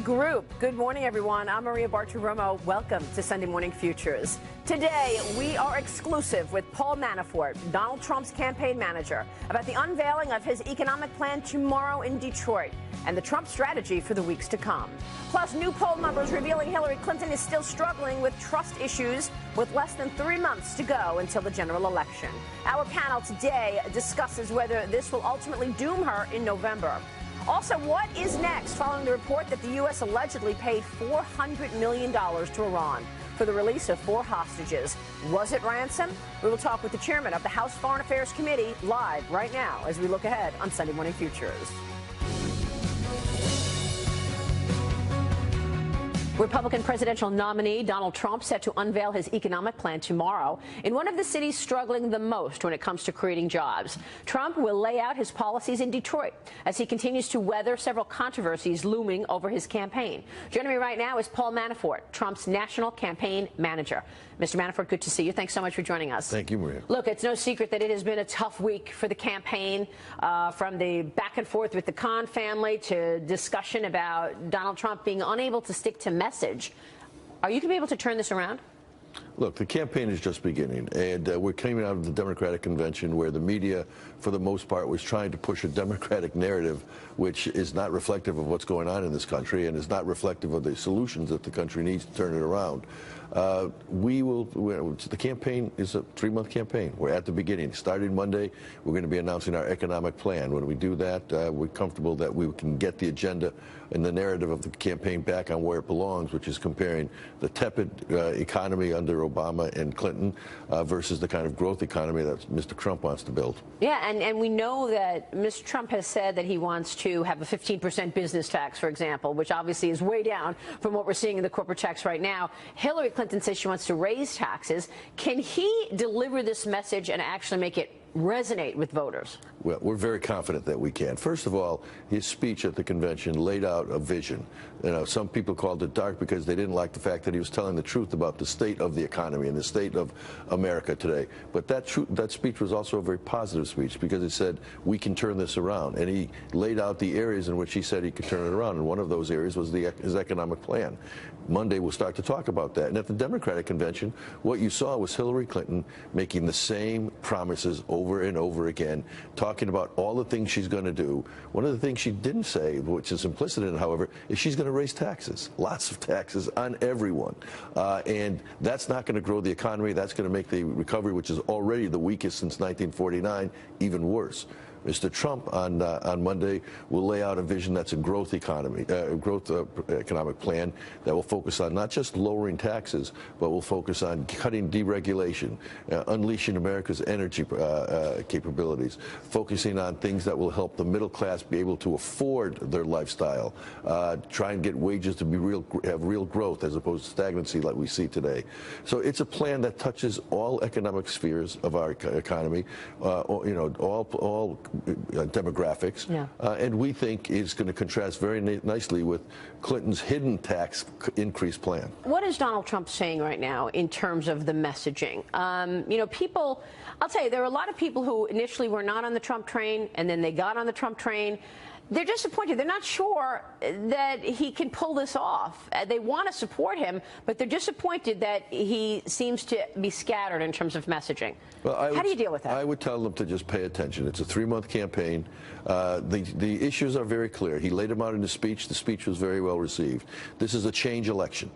group. Good morning, everyone. I'm Maria Bartiromo. Welcome to Sunday Morning Futures. Today, we are exclusive with Paul Manafort, Donald Trump's campaign manager, about the unveiling of his economic plan tomorrow in Detroit and the Trump strategy for the weeks to come. Plus, new poll numbers revealing Hillary Clinton is still struggling with trust issues with less than 3 months to go until the general election. Our panel today discusses whether this will ultimately doom her in November. Also, what is next following the report that the U.S. allegedly paid $400 million to Iran for the release of 4 hostages? Was it ransom? We will talk with the chairman of the House Foreign Affairs Committee live right now as we look ahead on Sunday Morning Futures. Republican presidential nominee Donald Trump set to unveil his economic plan tomorrow in one of the cities struggling the most when it comes to creating jobs. Trump will lay out his policies in Detroit as he continues to weather several controversies looming over his campaign. Joining me right now is Paul Manafort, Trump's national campaign manager. Mr. Manafort, good to see you. Thanks so much for joining us. Thank you, Maria. Look, it's no secret that it has been a tough week for the campaign, from the back and forth with the Khan family to discussion about Donald Trump being unable to stick to message. Are you going to be able to turn this around? Look, the campaign is just beginning, and we're coming out of the Democratic convention where the media, for the most part, was trying to push a Democratic narrative which is not reflective of what's going on in this country and is not reflective of the solutions that the country needs to turn it around. The campaign is a 3-month campaign. We're at the beginning. Starting Monday, we're going to be announcing our economic plan. When we do that, we're comfortable that we can get the agenda and the narrative of the campaign back on where it belongs, which is comparing the tepid economy under Obama and Clinton versus the kind of growth economy that Mr. Trump wants to build. Yeah, and we know that Mr. Trump has said that he wants to have a 15% business tax, for example, which obviously is way down from what we're seeing in the corporate tax right now. Hillary Clinton says she wants to raise taxes. Can he deliver this message and actually make it resonate with voters? Well, we're very confident that we can. First of all, his speech at the convention laid out a vision. You know, some people called it dark because they didn't like the fact that he was telling the truth about the state of the economy and the state of America today. But that speech was also a very positive speech because it said we can turn this around. And he laid out the areas in which he said he could turn it around. And one of those areas was his economic plan. Monday, we'll start to talk about that. And at the Democratic convention, what you saw was Hillary Clinton making the same promises over and over again, talking about all the things she's going to do. One of the things she didn't say, which is implicit in it, however, is she's going to raise taxes, lots of taxes on everyone. And that's not going to grow the economy. That's going to make the recovery, which is already the weakest since 1949, even worse. Mr. Trump on Monday will lay out a vision that's a growth economy, economic plan that will focus on not just lowering taxes, but will focus on cutting deregulation, unleashing America's energy capabilities, focusing on things that will help the middle class be able to afford their lifestyle, try and get wages to have real growth as opposed to stagnancy like we see today. So it's a plan that touches all economic spheres of our economy, all demographics, and we think is going to contrast very nicely with Clinton's hidden tax increase plan. What is Donald Trump saying right now in terms of the messaging? People, I'll tell you, there are a lot of people who initially were not on the Trump train, and then they got on the Trump train. They're disappointed. They're not sure that he can pull this off. They want to support him, but they're disappointed that he seems to be scattered in terms of messaging. Well, how do you deal with that? I would tell them to just pay attention. It's a 3-month campaign. The issues are very clear. He laid them out in his speech. The speech was very well received. This is a change election.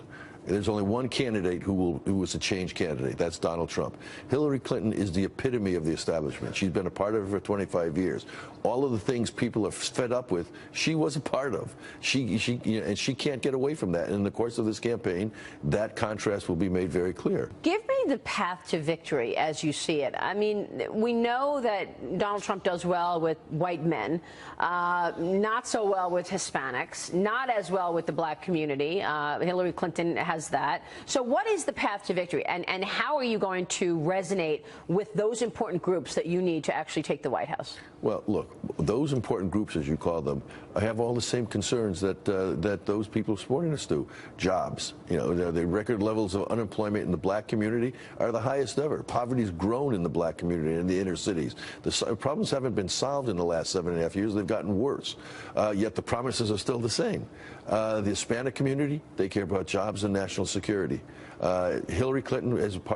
There's only one candidate who was a change candidate. That's Donald Trump. Hillary Clinton is the epitome of the establishment. She's been a part of it for 25 years. All of the things people are fed up with, she was a part of. And she can't get away from that. And in the course of this campaign, that contrast will be made very clear. Give me the path to victory as you see it. I mean, we know that Donald Trump does well with white men, not so well with Hispanics, not as well with the black community. Hillary Clinton has that. So what is the path to victory, and how are you going to resonate with those important groups that you need to actually take the White House? Well, look, those important groups, as you call them, have all the same concerns that those people supporting us do. Jobs, the record levels of unemployment in the black community are the highest ever. Poverty's grown in the black community and in the inner cities. The problems haven't been solved in the last 7.5 years. They've gotten worse. Yet the promises are still the same. The Hispanic community, they care about jobs and national security. Hillary Clinton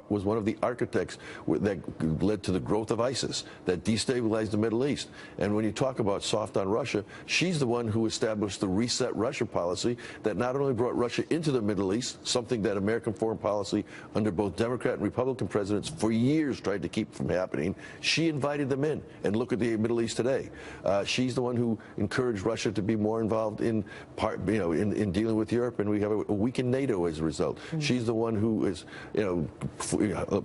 was one of the architects that led to the growth of ISIS, that destabilized the Middle East. And when you talk about soft on Russia, she's the one who established the Reset Russia policy that not only brought Russia into the Middle East, something that American foreign policy under both Democrat and Republican presidents for years tried to keep from happening. She invited them in. And look at the Middle East today. She's the one who encouraged Russia to be more involved in in dealing with Europe, and we have a weakened NATO as a result. She's the one who is,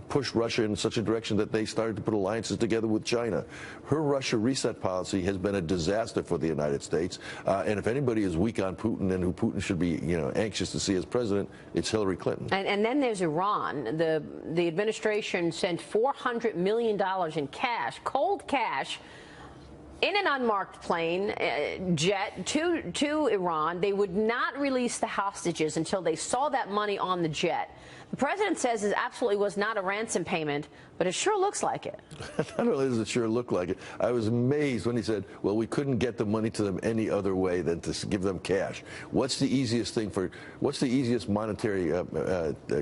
pushed Russia in such a direction that they started to put alliances together with China. Her Russia reset policy has been a disaster for the United States. And if anybody is weak on Putin and who Putin should be, anxious to see as president, it's Hillary Clinton. And then there's Iran. The administration sent $400 million in cash, cold cash, in an unmarked plane jet to Iran. They would not release the hostages until they saw that money on the jet. The president says it absolutely was not a ransom payment, but it sure looks like it. Not only does it sure look like it, I was amazed when he said, well, we couldn't get the money to them any other way than to give them cash. What's the easiest monetary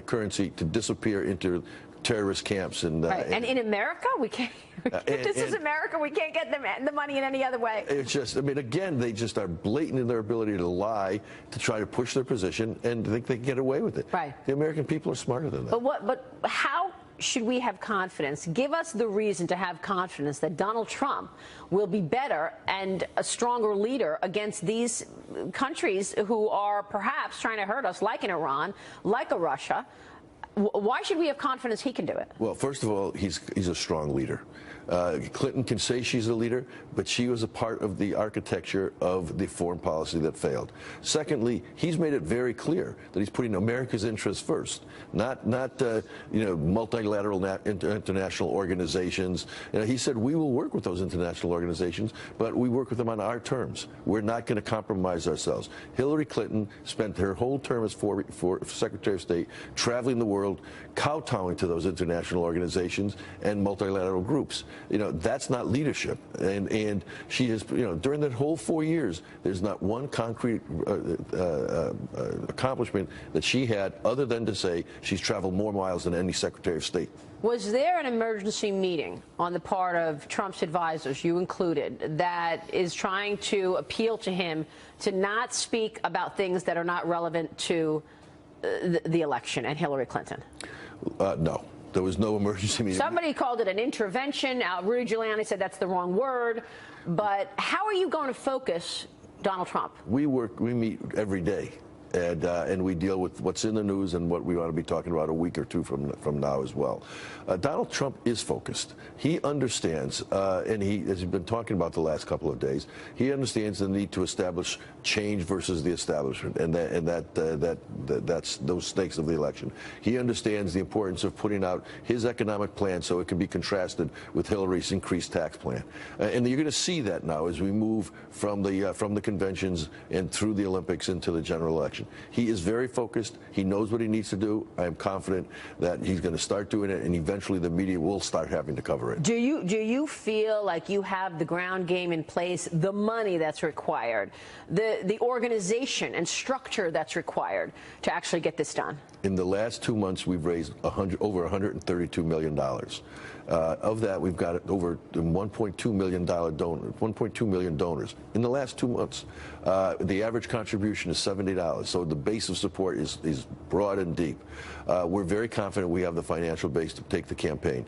currency to disappear into terrorist camps? And in America, we can't. This is America. We can't get the money in any other way. It's just, again, they just are blatant in their ability to lie, to try to push their position, and think they can get away with it. Right. The American people are smarter than that. But how should we have confidence? Give us the reason to have confidence that Donald Trump will be better and a stronger leader against these countries who are perhaps trying to hurt us, like in Iran, like a Russia. Why should we have confidence he can do it? Well, first of all, he's a strong leader. Clinton can say she's a leader, but she was a part of the architecture of the foreign policy that failed. Secondly, he's made it very clear that he's putting America's interests first, not multilateral international organizations. He said we will work with those international organizations, but we work with them on our terms. We're not going to compromise ourselves. Hillary Clinton spent her whole term as Secretary of State traveling the world, kowtowing to those international organizations and multilateral groups. That's not leadership. And she has, during that whole 4 years, there's not one concrete accomplishment that she had other than to say she's traveled more miles than any Secretary of State. Was there an emergency meeting on the part of Trump's advisors, you included, that is trying to appeal to him to not speak about things that are not relevant to the election and Hillary Clinton? No. There was no emergency meeting. Somebody called it an intervention. Rudy Giuliani said that's the wrong word. But how are you going to focus Donald Trump? We meet every day. And we deal with what's in the news and what we want to be talking about a week or two from now as well. Donald Trump is focused. He understands, and he, as he's been talking about the last couple of days, he understands the need to establish change versus the establishment, and that's those stakes of the election. He understands the importance of putting out his economic plan so it can be contrasted with Hillary's increased tax plan, and you're going to see that now as we move from the conventions and through the Olympics into the general election. He is very focused. He knows what he needs to do. I am confident that he's going to start doing it, and eventually the media will start having to cover it. Do you feel like you have the ground game in place, the money that's required, the organization and structure that's required to actually get this done? In the last 2 months, we've raised over $132 million. Of that, we've got over 1.2 million donors in the last 2 months. The average contribution is $70, so the base of support is broad and deep. We're very confident we have the financial base to take the campaign.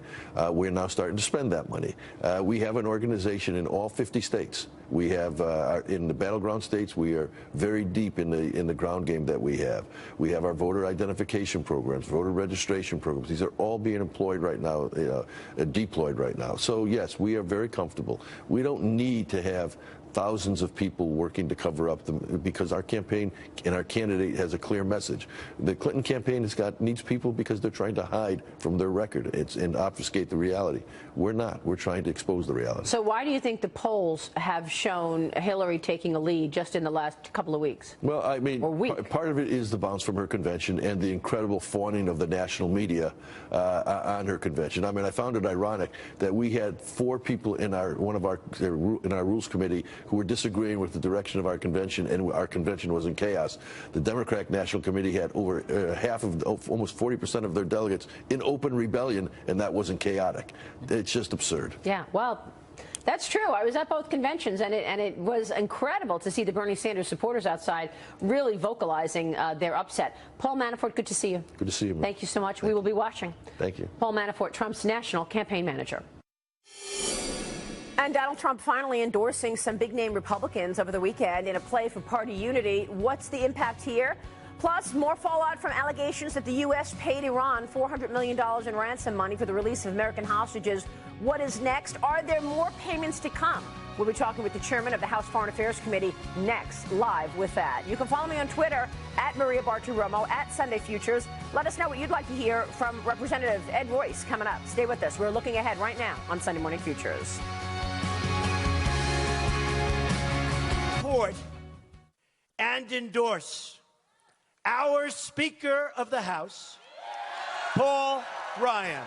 We're now starting to spend that money. We have an organization in all 50 states. We have in the battleground states. We are very deep in the ground game that we have. We have our voter identification programs, voter registration programs. These are all being employed right now, deployed right now. So yes, we are very comfortable. We don't need to have thousands of people working to cover up them, because our campaign and our candidate has a clear message. The Clinton campaign needs people because they're trying to hide from their record and obfuscate the reality. We're not. We're trying to expose the reality. So why do you think the polls have shown Hillary taking a lead just in the last couple of weeks? Well, I mean, part of it is the bounce from her convention and the incredible fawning of the national media on her convention. I mean, I found it ironic that we had 4 people in our rules committee who were disagreeing with the direction of our convention, and our convention was in chaos. The Democratic National Committee had over half of, almost 40% of their delegates in open rebellion, and that wasn't chaotic. It's just absurd. Yeah, well, that's true. I was at both conventions, and it was incredible to see the Bernie Sanders supporters outside really vocalizing their upset. Paul Manafort, good to see you. Good to see you, man. Thank you so much. We will be watching. Thank you. Paul Manafort, Trump's national campaign manager. And Donald Trump finally endorsing some big-name Republicans over the weekend in a play for party unity. What's the impact here? Plus, more fallout from allegations that the U.S. paid Iran $400 million in ransom money for the release of American hostages. What is next? Are there more payments to come? We'll be talking with the chairman of the House Foreign Affairs Committee next, live with that. You can follow me on Twitter, at Maria Bartiromo, at Sunday Futures. Let us know what you'd like to hear from Representative Ed Royce coming up. Stay with us. We're looking ahead right now on Sunday Morning Futures. Support and endorse our Speaker of the House, Paul Ryan.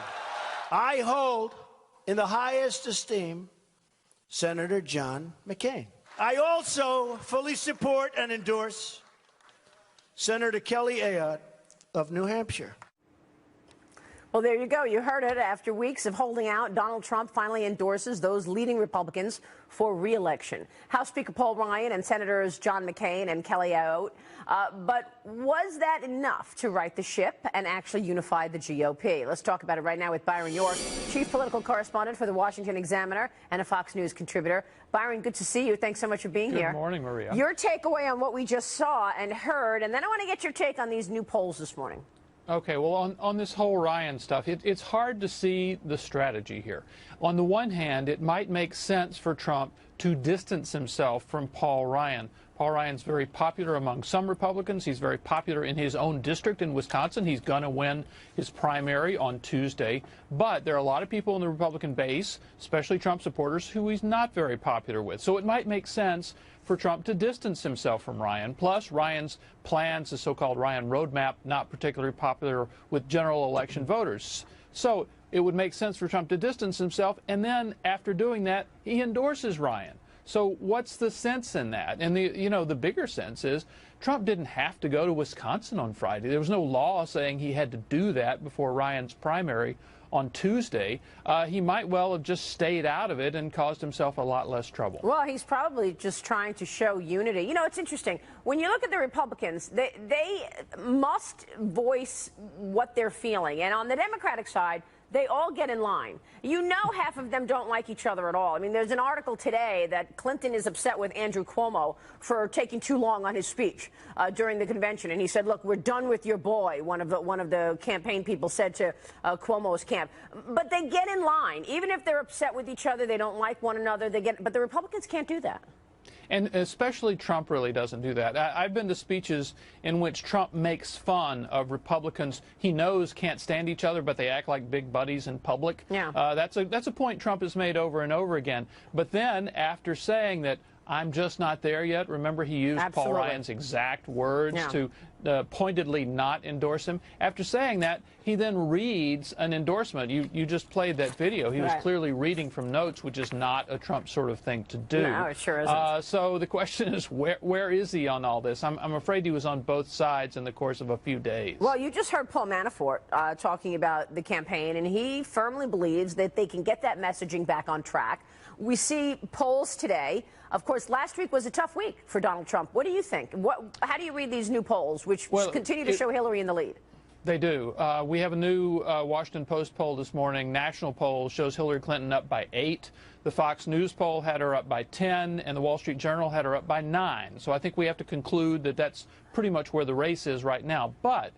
I hold in the highest esteem Senator John McCain. I also fully support and endorse Senator Kelly Ayotte of New Hampshire. Well, there you go. You heard it. After weeks of holding out, Donald Trump finally endorses those leading Republicans for re-election. House Speaker Paul Ryan and Senators John McCain and Kelly Ayotte. But was that enough to right the ship and actually unify the GOP? Let's talk about it right now with Byron York, chief political correspondent for the Washington Examiner and a Fox News contributor. Byron, good to see you. Thanks so much for being here. Good morning, Maria. Your takeaway on what we just saw and heard, and then I want to get your take on these new polls this morning. Okay, well, on this whole Ryan stuff, it's hard to see the strategy here. On the one hand, it might make sense for Trump to distance himself from Paul Ryan. Paul Ryan's very popular among some Republicans. He's very popular in his own district in Wisconsin. He's going to win his primary on Tuesday. But there are a lot of people in the Republican base, especially Trump supporters, who he's not very popular with. So it might make sense for Trump to distance himself from Ryan. Plus, Ryan's plans, the so-called Ryan roadmap, not particularly popular with general election voters. So it would make sense for Trump to distance himself, and then after doing that, he endorses Ryan. So what's the sense in that? And the bigger sense is Trump didn't have to go to Wisconsin on Friday. There was no law saying he had to do that before Ryan's primary on Tuesday. He might well have just stayed out of it and caused himself a lot less trouble. Well, he's probably just trying to show unity. You know, it's interesting. When you look at the Republicans, they must voice what they're feeling. And on the Democratic side, they all get in line. You know, half of them don't like each other at all. I mean, there's an article today that Clinton is upset with Andrew Cuomo for taking too long on his speech during the convention. And he said, look, we're done with your boy, one of the campaign people said to Cuomo's camp. But they get in line. Even if they're upset with each other, they don't like one another, but the Republicans can't do that. And especially Trump really doesn't do that. I've been to speeches in which Trump makes fun of Republicans he knows can't stand each other, but they act like big buddies in public. Yeah. That's a point Trump has made over and over again. But then after saying that, I'm just not there yet. Remember, he used Absolutely. Paul Ryan's exact words to pointedly not endorse him. After saying that, he then reads an endorsement. You just played that video. He was clearly reading from notes, which is not a Trump sort of thing to do. No, it sure isn't. So the question is, where is he on all this? I'm afraid he was on both sides in the course of a few days. Well, you just heard Paul Manafort talking about the campaign, and he firmly believes that they can get that messaging back on track. We see polls today. Of course, last week was a tough week for Donald Trump. What do you think? How do you read these new polls, which continue to show Hillary in the lead? They do. We have a new Washington Post poll this morning. National poll shows Hillary Clinton up by 8. The Fox News poll had her up by 10, and the Wall Street Journal had her up by 9. So I think we have to conclude that that's pretty much where the race is right now. But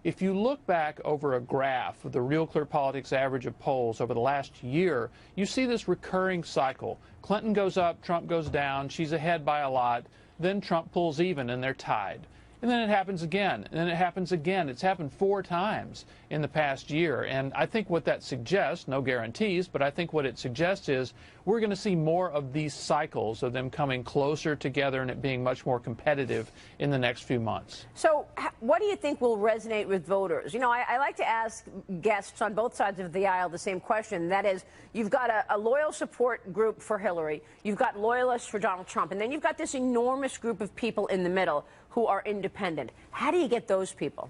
if you look back over a graph of the Real Clear Politics average of polls over the last year, you see this recurring cycle. Clinton goes up, Trump goes down, she's ahead by a lot, then Trump pulls even and they're tied. And then it happens again, and then it happens again. It's happened 4 times in the past year. And I think what that suggests, no guarantees, but I think what it suggests is we're going to see more of these cycles of them coming closer together and it being much more competitive in the next few months. So what do you think will resonate with voters? You know, I like to ask guests on both sides of the aisle the same question. That is, you've got a loyal support group for Hillary. You've got loyalists for Donald Trump. And then you've got this enormous group of people in the middle who are independent. How do you get those people?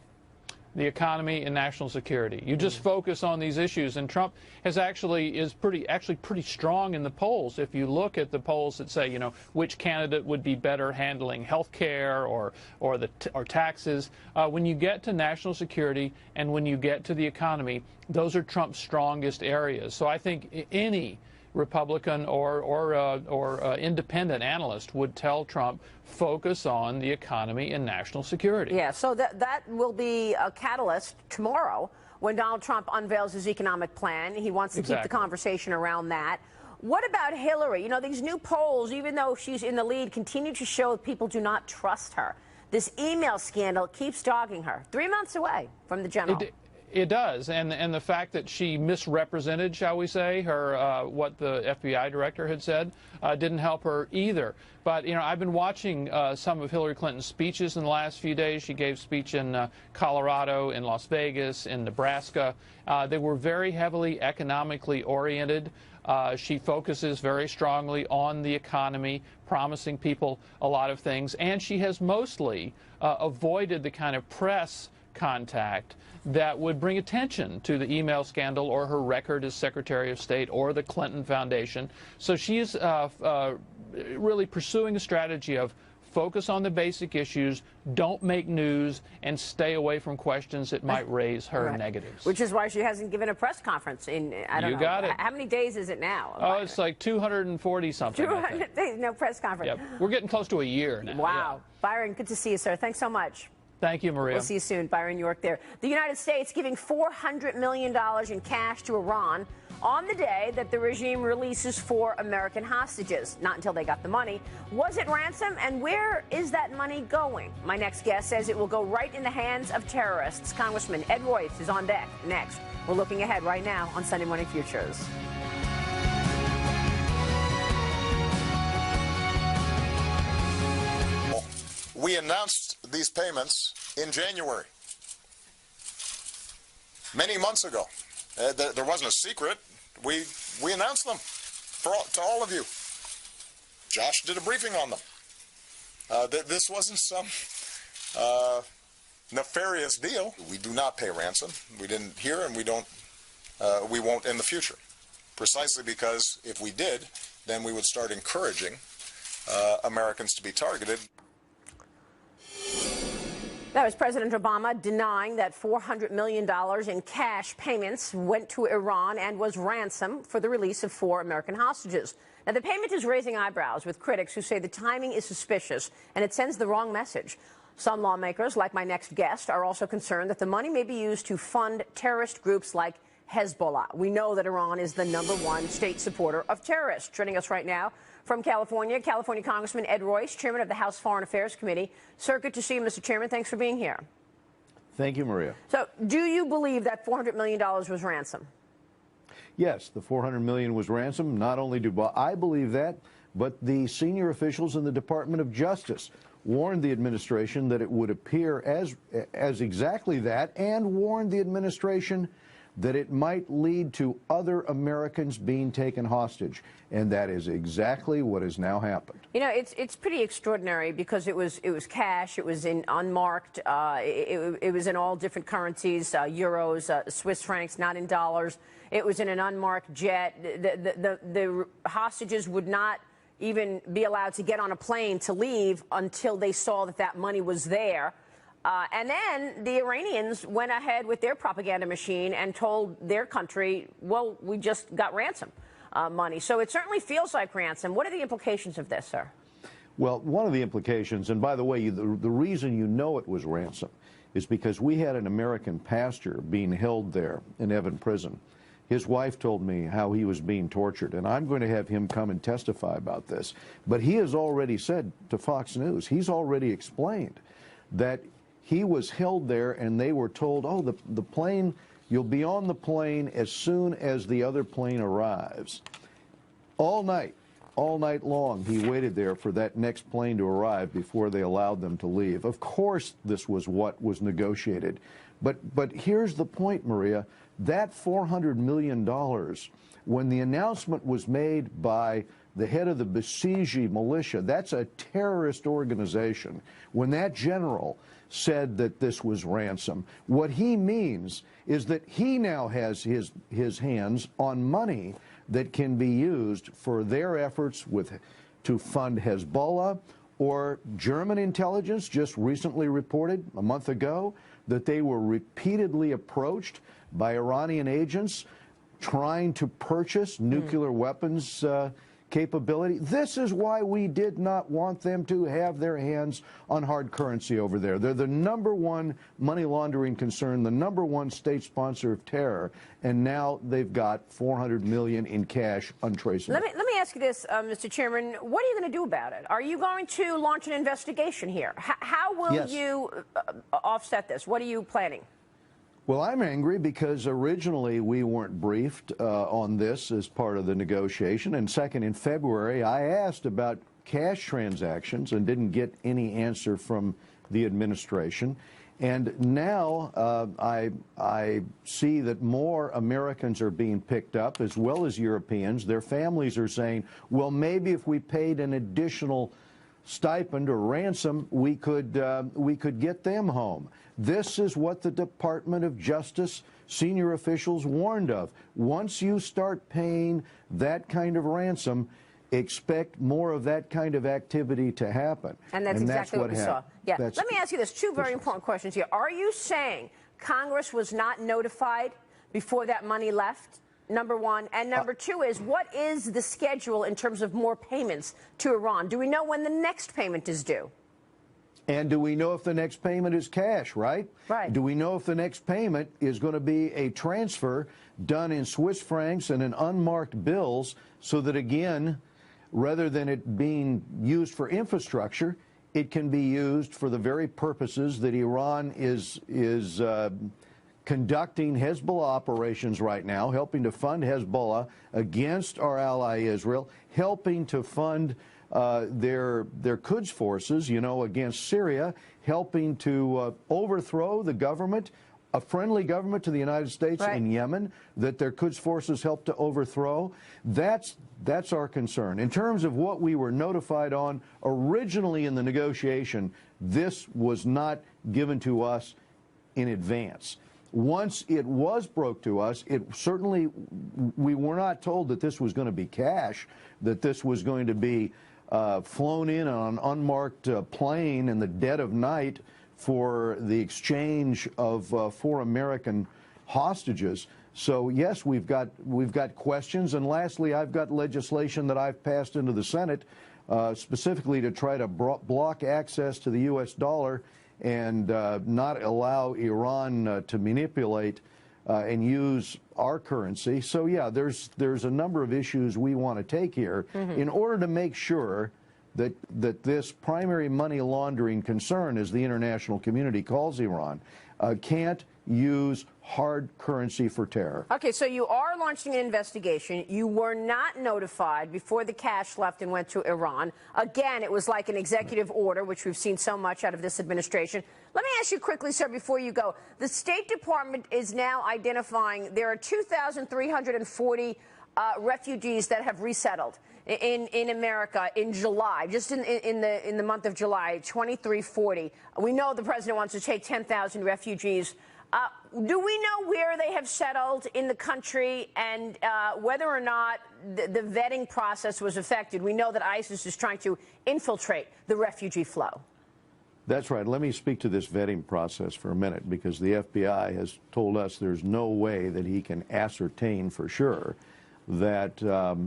The economy and national security. You just focus on these issues, and Trump is pretty strong in the polls. If you look at the polls that say, you know, which candidate would be better handling health care or taxes, when you get to national security and when you get to the economy, those are Trump's strongest areas. So I think any Republican or independent analyst would tell Trump, focus on the economy and national security. Yeah, so that will be a catalyst tomorrow when Donald Trump unveils his economic plan. He wants to keep the conversation around that. What about Hillary? You know, these new polls, even though she's in the lead, continue to show people do not trust her. This email scandal keeps dogging her. 3 months away from the general. It does, and the fact that she misrepresented, shall we say, her what the FBI director had said didn't help her either. But you know, I've been watching some of Hillary Clinton's speeches in the last few days. She gave speech in Colorado, in Las Vegas, in Nebraska. They were very heavily economically oriented. She focuses very strongly on the economy, promising people a lot of things, and she has mostly avoided the kind of press contact that would bring attention to the email scandal or her record as Secretary of State or the Clinton Foundation. So she's really pursuing a strategy of focus on the basic issues, don't make news, and stay away from questions that might raise her negatives. Which is why she hasn't given a press conference in, I don't know. You got it. How many days is it now? Oh, it's like 240-something. 200 days, no press conference. Yep. We're getting close to a year now. Wow. Yeah. Byron, good to see you, sir. Thanks so much. Thank you, Maria. We'll see you soon. Byron York there. The United States giving $400 million in cash to Iran on the day that the regime releases 4 American hostages. Not until they got the money. Was it ransom? And where is that money going? My next guest says it will go right in the hands of terrorists. Congressman Ed Royce is on deck next. We're looking ahead right now on Sunday Morning Futures. We announced these payments in January, many months ago. There wasn't a secret. We announced them to all of you. Josh did a briefing on them. This wasn't some nefarious deal. We do not pay ransom. We didn't here, and we won't in the future. Precisely because if we did, then we would start encouraging Americans to be targeted. That was President Obama denying that $400 million in cash payments went to Iran and was ransom for the release of 4 American hostages. Now, the payment is raising eyebrows with critics who say the timing is suspicious and it sends the wrong message. Some lawmakers, like my next guest, are also concerned that the money may be used to fund terrorist groups like Hezbollah. We know that Iran is the #1 state supporter of terrorists. Joining us right now from California, Congressman Ed Royce, Chairman of the House Foreign Affairs Committee. Sir, good to see you, Mr. Chairman. Thanks for being here. Thank you, Maria. So, do you believe that $400 million was ransom? Yes, the $400 million was ransom. Not only do I believe that, but the senior officials in the Department of Justice warned the administration that it would appear as exactly that, and warned the administration that it might lead to other Americans being taken hostage. And that is exactly what has now happened. You know, it's pretty extraordinary because it was cash, it was in unmarked, it was in all different currencies, euros, Swiss francs, not in dollars. It was in an unmarked jet. The hostages would not even be allowed to get on a plane to leave until they saw that money was there. And then the Iranians went ahead with their propaganda machine and told their country, well, we just got ransom money. So it certainly feels like ransom. What are the implications of this, sir? Well, one of the implications, and by the way, the reason you know it was ransom is because we had an American pastor being held there in Evan Prison. His wife told me how he was being tortured, and I'm going to have him come and testify about this. But he has already said to Fox News, he's already explained that he was held there and they were told, oh, the plane, you'll be on the plane as soon as the other plane arrives. All night long, he waited there for that next plane to arrive before they allowed them to leave. Of course, this was what was negotiated. But here's the point, Maria. That $400 million, when the announcement was made by the head of the Basiji militia, that's a terrorist organization, when that general said that this was ransom, what he means is that he now has his hands on money that can be used for their efforts to fund Hezbollah, or German intelligence just recently reported a month ago that they were repeatedly approached by Iranian agents trying to purchase nuclear weapons capability. This is why we did not want them to have their hands on hard currency over there. They're the #1 money laundering concern, the #1 state sponsor of terror, and now they've got $400 million in cash untraceable. Let me ask you this, Mr. Chairman. What are you going to do about it? Are you going to launch an investigation here? How will you offset this? What are you planning? Well, I'm angry because originally we weren't briefed on this as part of the negotiation. And second, in February, I asked about cash transactions and didn't get any answer from the administration. And now I see that more Americans are being picked up, as well as Europeans. Their families are saying, well, maybe if we paid an additional stipend or ransom, we could get them home. This is what the Department of Justice senior officials warned of. Once you start paying that kind of ransom, expect more of that kind of activity to happen. And that's exactly what we saw. Yeah. Let me ask you this, two very important questions here. Are you saying Congress was not notified before that money left? #1. And #2 is, what is the schedule in terms of more payments to Iran? Do we know when the next payment is due? And do we know if the next payment is cash, right? Right. Do we know if the next payment is going to be a transfer done in Swiss francs and in unmarked bills, so that, again, rather than it being used for infrastructure, it can be used for the very purposes that Iran is conducting Hezbollah operations right now, helping to fund Hezbollah against our ally Israel, helping to fund their Quds forces, against Syria, helping to overthrow the government, a friendly government to the United States in Yemen, that their Quds forces helped to overthrow. That's our concern. In terms of what we were notified on originally in the negotiation, this was not given to us in advance. Once it was broke to us, we were not told that this was going to be cash, that this was going to be flown in on an unmarked plane in the dead of night for the exchange of 4 American hostages. So yes, we've got questions. And lastly, I've got legislation that I've passed into the Senate specifically to try to block access to the U.S. dollar and not allow Iran to manipulate and use our currency. So yeah, there's a number of issues we want to take here in order to make sure that this primary money laundering concern, as the international community calls Iran, can't use hard currency for terror. Okay, so you are launching an investigation. You were not notified before the cash left and went to Iran. Again, it was like an executive order, which we've seen so much out of this administration. Let me ask you quickly, sir, before you go. The State Department is now identifying there are 2,340 refugees that have resettled in America in July, just in the month of July, 2,340. We know the president wants to take 10,000 refugees. Do we know where they have settled in the country, and whether or not the vetting process was affected? We know that ISIS is trying to infiltrate the refugee flow. That's right. Let me speak to this vetting process for a minute, because the FBI has told us there's no way that he can ascertain for sure. that,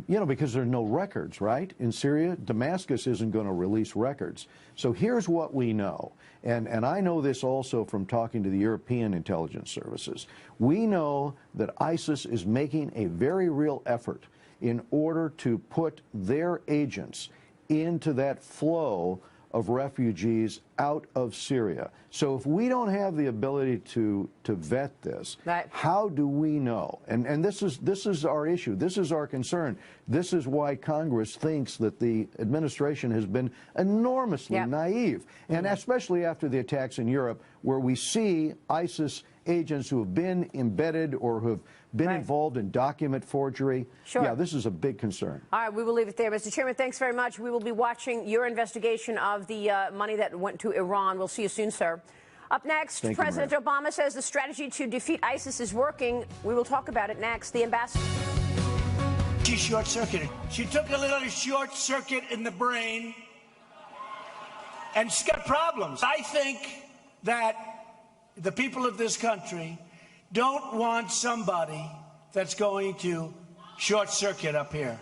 because there are no records, right? In Syria, Damascus isn't going to release records. So here's what we know. And I know this also from talking to the European intelligence services. We know that ISIS is making a very real effort in order to put their agents into that flow of refugees out of Syria. So if we don't have the ability to vet this, right, how do we know? And this is our issue. This is our concern. This is why Congress thinks that the administration has been enormously naive, and especially after the attacks in Europe, where we see ISIS agents who have been embedded or who have been involved in document forgery. Sure. Yeah, this is a big concern. All right, we will leave it there. Mr. Chairman, thanks very much. We will be watching your investigation of the money that went to Iran. We'll see you soon, sir. Up next, President Obama says the strategy to defeat ISIS is working. We will talk about it next. The ambassador. She short-circuited. She took a little short circuit in the brain, and she's got problems. I think that the people of this country don't want somebody that's going to short-circuit up here.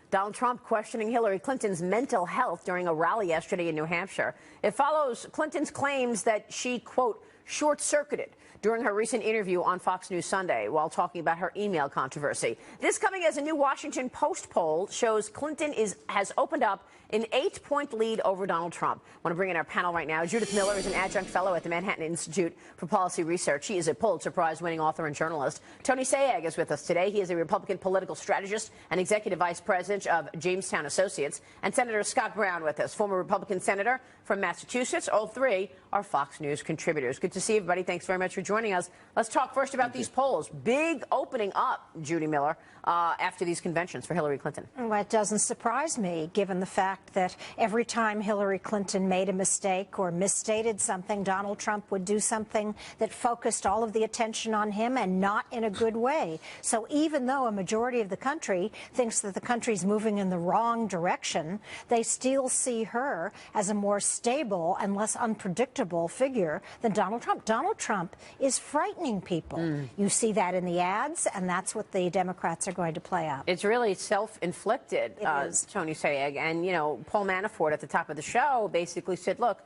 Donald Trump questioning Hillary Clinton's mental health during a rally yesterday in New Hampshire. It follows Clinton's claims that she, quote, short-circuited during her recent interview on Fox News Sunday while talking about her email controversy. This coming as a new Washington Post poll shows Clinton has opened up an 8-point lead over Donald Trump. I want to bring in our panel right now. Judith Miller is an adjunct fellow at the Manhattan Institute for Policy Research. She is a Pulitzer Prize-winning author and journalist. Tony Sayegh is with us today. He is a Republican political strategist and executive vice president of Jamestown Associates. And Senator Scott Brown with us, former Republican senator from Massachusetts. All three are Fox News contributors. Good to see everybody. Thanks very much for joining us. Let's talk first about these polls. Big opening up, Judy Miller, after these conventions for Hillary Clinton. Well, it doesn't surprise me, given the fact that every time Hillary Clinton made a mistake or misstated something, Donald Trump would do something that focused all of the attention on him, and not in a good way. So even though a majority of the country thinks that the country's moving in the wrong direction, they still see her as a more stable and less unpredictable figure than Donald Trump. Donald Trump is frightening people. You see that in the ads, and that's what the Democrats are going to play up. It's really self-inflicted, Tony Sayegh. And, Paul Manafort at the top of the show basically said, look,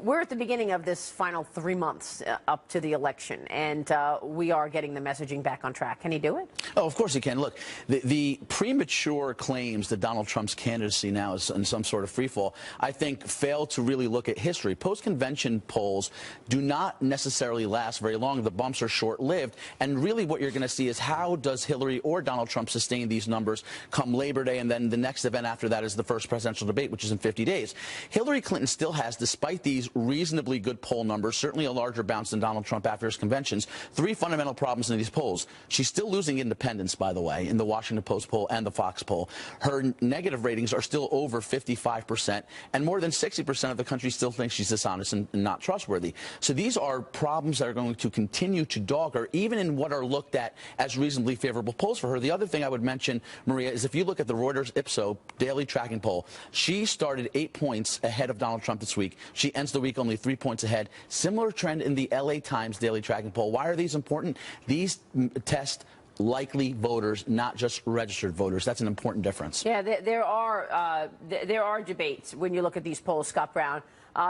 we're at the beginning of this final 3 months up to the election, and we are getting the messaging back on track. Can he do it? Oh, of course he can. Look, the premature claims that Donald Trump's candidacy now is in some sort of freefall, I think, fail to really look at history. Post-convention polls do not necessarily last very long. The bumps are short-lived. And really what you're going to see is how does Hillary or Donald Trump sustain these numbers come Labor Day, and then the next event after that is the first presidential debate, which is in 50 days. Hillary Clinton still has, despite these reasonably good poll numbers, certainly a larger bounce than Donald Trump after his conventions, three fundamental problems in these polls. She's still losing independents, by the way, in the Washington Post poll and the Fox poll. Her negative ratings are still over 55%, and more than 60% of the country still thinks she's dishonest and not trustworthy. So these are problems that are going to continue to dog her, even in what are looked at as reasonably favorable polls for her. The other thing I would mention, Maria, is if you look at the Reuters Ipsos daily tracking poll, she started 8 points ahead of Donald Trump this week. She ends the week only 3 points ahead. Similar trend in the LA Times daily tracking poll. Why are these important? These test likely voters, not just registered voters. That's an important difference. Yeah, there are debates when you look at these polls, Scott Brown,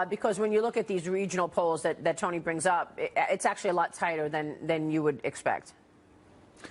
because when you look at these regional polls that Tony brings up, it's actually a lot tighter than you would expect.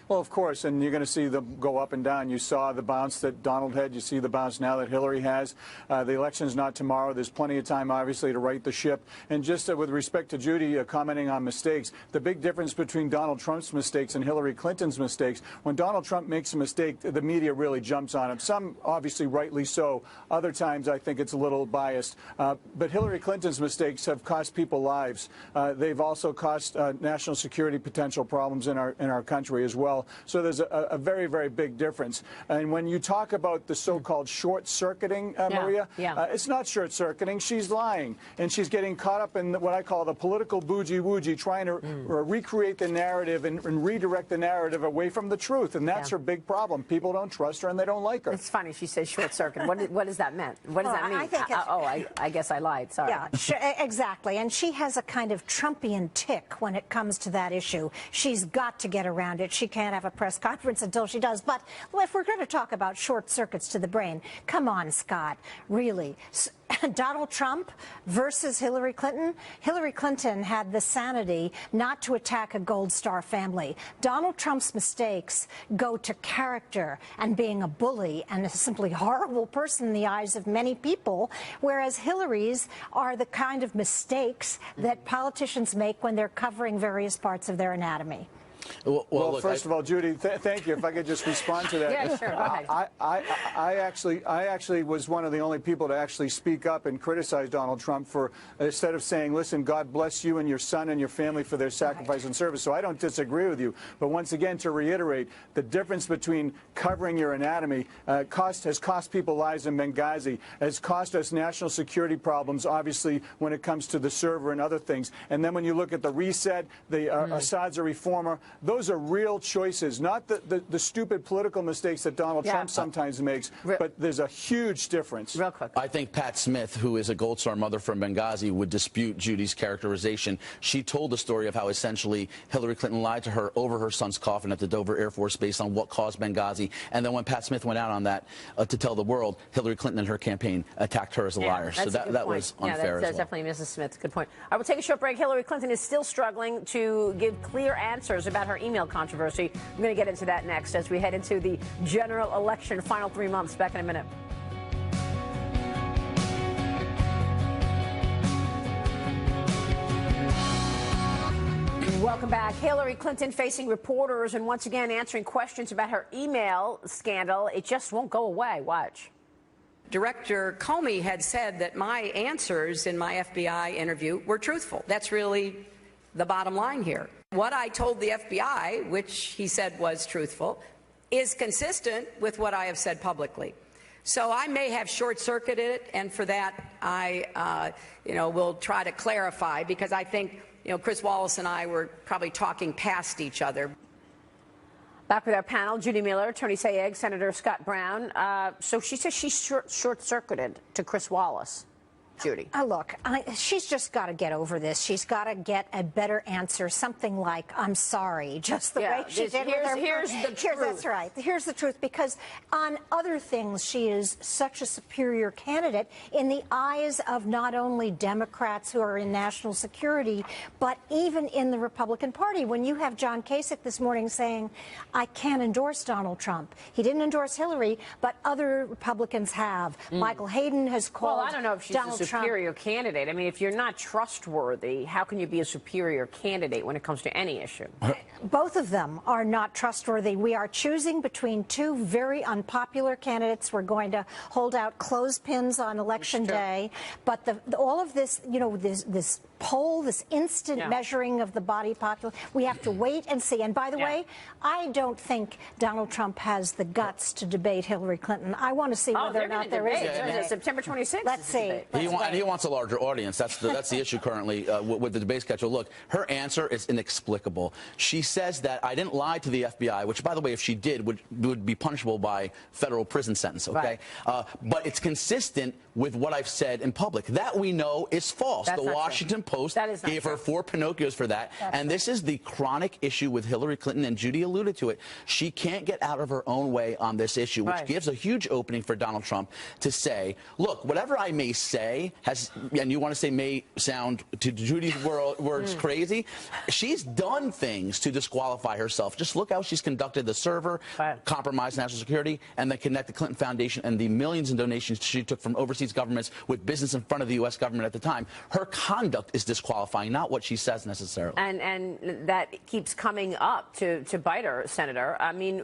Well, of course, and you're going to see them go up and down. You saw the bounce that Donald had. You see the bounce now that Hillary has. The election's not tomorrow. There's plenty of time, obviously, to right the ship. And just with respect to Judy commenting on mistakes, the big difference between Donald Trump's mistakes and Hillary Clinton's mistakes, when Donald Trump makes a mistake, the media really jumps on him. Some, obviously, rightly so. Other times, I think it's a little biased. But Hillary Clinton's mistakes have cost people lives. They've also cost national security potential problems in our country as well. So there's a very, very big difference. And when you talk about the so-called short-circuiting, Maria, it's not short-circuiting. She's lying. And she's getting caught up in what I call the political bougie-woogie, trying to recreate the narrative and redirect the narrative away from the truth. And that's her big problem. People don't trust her and they don't like her. It's funny she says short-circuit. What does that mean? What does that mean? I guess I lied. Sorry. Yeah, exactly. And she has a kind of Trumpian tick when it comes to that issue. She's got to get around it. she can't have a press conference until she does. But if we're going to talk about short circuits to the brain, come on, Scott, really. Donald Trump versus Hillary Clinton. Hillary Clinton had the sanity not to attack a Gold Star family. Donald Trump's mistakes go to character and being a bully and a simply horrible person in the eyes of many people, whereas Hillary's are the kind of mistakes that politicians make when they're covering various parts of their anatomy. Well, look, first of all, Judy, thank you. If I could just respond to that. Yeah, sure. Go ahead. I actually was one of the only people to actually speak up and criticize Donald Trump for, instead of saying, listen, God bless you and your son and your family for their sacrifice and service. So I don't disagree with you. But once again, to reiterate, the difference between covering your anatomy has cost people lives in Benghazi, has cost us national security problems, obviously, when it comes to the server and other things. And then when you look at the reset, Assad's a reformer. Those are real choices, not the stupid political mistakes that Donald Trump sometimes makes, but there's a huge difference. Real quick. I think Pat Smith, who is a Gold Star mother from Benghazi, would dispute Judy's characterization. She told the story of how essentially Hillary Clinton lied to her over her son's coffin at the Dover Air Force Base on what caused Benghazi. And then when Pat Smith went out on that to tell the world, Hillary Clinton and her campaign attacked her as a liar. So that was unfair that's definitely Mrs. Smith. Good point. I will take a short break. Hillary Clinton is still struggling to give clear answers about her email controversy. I'm going to get into that next as we head into the general election final 3 months. Back in a minute. Welcome back. Hillary Clinton facing reporters and once again answering questions about her email scandal. It just won't go away. Watch. Director Comey had said that my answers in my FBI interview were truthful. That's really the bottom line here. What I told the FBI, which he said was truthful, is consistent with what I have said publicly. So I may have short-circuited it, and for that I, will try to clarify, because I think, Chris Wallace and I were probably talking past each other. Back with our panel, Judy Miller, Tony Sayegh, Senator Scott Brown. So she says she's short-circuited to Chris Wallace. Judy. Look, she's just got to get over this. She's got to get a better answer, something like, I'm sorry, just the way she did with her. Here's the truth. That's right. Here's the truth, because on other things, she is such a superior candidate in the eyes of not only Democrats who are in national security, but even in the Republican Party. When you have John Kasich this morning saying, I can't endorse Donald Trump. He didn't endorse Hillary, but other Republicans have. Michael Hayden has called Well, I don't know if she's Donald a superior candidate. I mean, if you're not trustworthy, how can you be a superior candidate when it comes to any issue? Both of them are not trustworthy. We are choosing between two very unpopular candidates. We're going to hold out clothespins on Election Day. But all of this, this poll, this instant measuring of the body population, we have to wait and see. And by the way, I don't think Donald Trump has the guts to debate Hillary Clinton. I want to see whether or not there is a debate. September 26th. Let's see. And he wants a larger audience. That's the issue currently with the debate schedule. Look, her answer is inexplicable. She says that I didn't lie to the FBI, which, by the way, if she did, would be punishable by federal prison sentence. Okay, but it's consistent with what I've said in public. That we know is false. The Washington Post gave her 4 Pinocchios for that. And this is the chronic issue with Hillary Clinton, and Judy alluded to it. She can't get out of her own way on this issue, which gives a huge opening for Donald Trump to say, look, whatever I may say and you want to say may sound to Judy's words crazy, she's done things to disqualify herself. Just look how she's conducted the server, compromised national security, and then connect the Clinton Foundation and the millions in donations she took from overseas governments with business in front of the U.S. government at the time. Her conduct is disqualifying, not what she says necessarily. And that keeps coming up to bite her, Senator. I mean,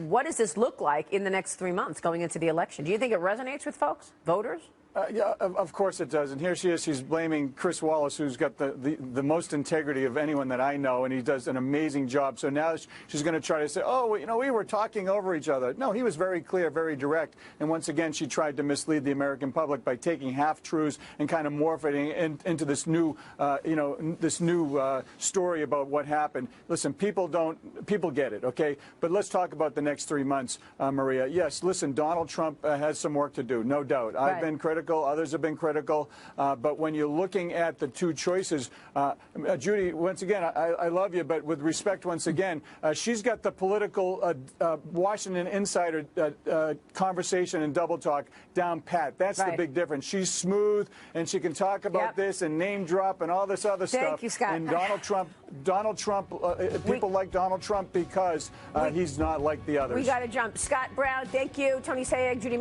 what does this look like in the next 3 months going into the election? Do you think it resonates with folks, voters? Yeah, of course it does. And here she is. She's blaming Chris Wallace, who's got the most integrity of anyone that I know, and he does an amazing job. So now she's going to try to say, oh, we were talking over each other. No, he was very clear, very direct. And once again, she tried to mislead the American public by taking half-truths and kind of morphing into this new, story about what happened. Listen, people get it, okay? But let's talk about the next 3 months, Maria. Yes, listen, Donald Trump has some work to do, no doubt. I've been critical critical, others have been critical. But when you're looking at the two choices, Judy, once again, I love you, but with respect, once again, she's got the political Washington insider conversation and double talk down pat. That's the big difference. She's smooth, and she can talk about this and name drop and all this other stuff. Thank you, Scott. And Donald Trump, people like Donald Trump because he's not like the others. We got to jump. Scott Brown, thank you. Tony Sayegh, Judy